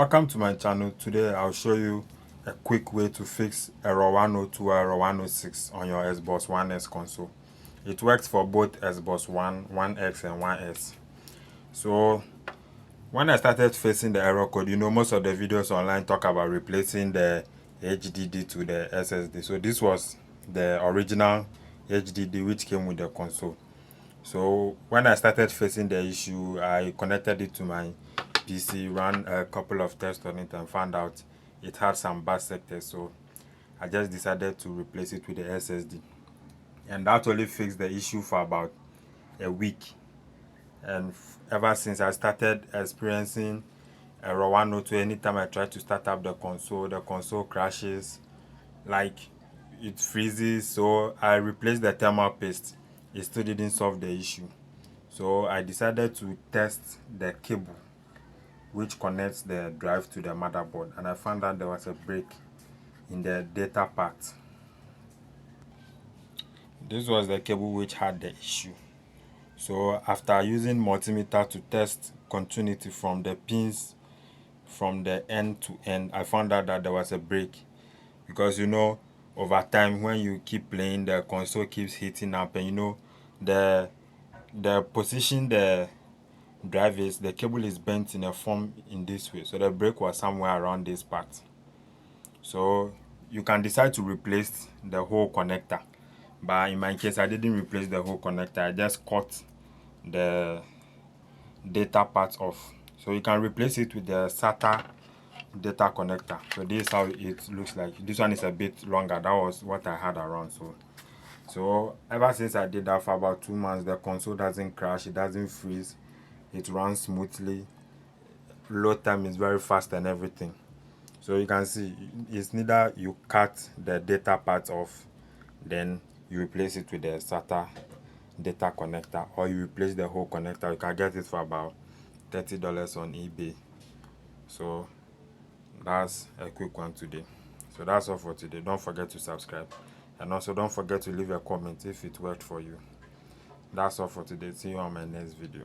Welcome to my channel. Today I'll show you a quick way to fix error 102 or error 106 on your Xbox One S console. It works for both Xbox One, One X and One S. So when I started facing the error code, most of the videos online talk about replacing the HDD to the SSD. So this was the original HDD which came with the console. So when I started facing the issue, I connected it to my PC, ran a couple of tests on it and found out it had some bad sectors. So I just decided to replace it with the SSD. And that only fixed the issue for about a week. And ever since I started experiencing error 102, anytime I try to start up the console crashes, like it freezes. So I replaced the thermal paste. It still didn't solve the issue. So I decided to test the cable which connects the drive to the motherboard, and I found out there was a break in the data part. This was the cable which had the issue. So after using multimeter to test continuity from the pins from the end to end, I found out that there was a break, because over time when you keep playing, the console keeps heating up, and the position the drive is, the cable is bent in a form in this way. So the break was somewhere around this part. So you can decide to replace the whole connector, but in my case I didn't replace the whole connector. I just cut the data part off. So you can replace it with the SATA data connector. So this is how it looks like. This one is a bit longer. That was what I had around. So ever since I did that for about 2 months, the console doesn't crash, it doesn't freeze, it runs smoothly, load time is very fast and everything. So you can see it's neither you cut the data part off, then you replace it with the SATA data connector, or you replace the whole connector. You can get it for about $30 on eBay. So that's a quick one today. So that's all for today. Don't forget to subscribe, and also don't forget to leave a comment if it worked for you. That's all for today. See you on my next video.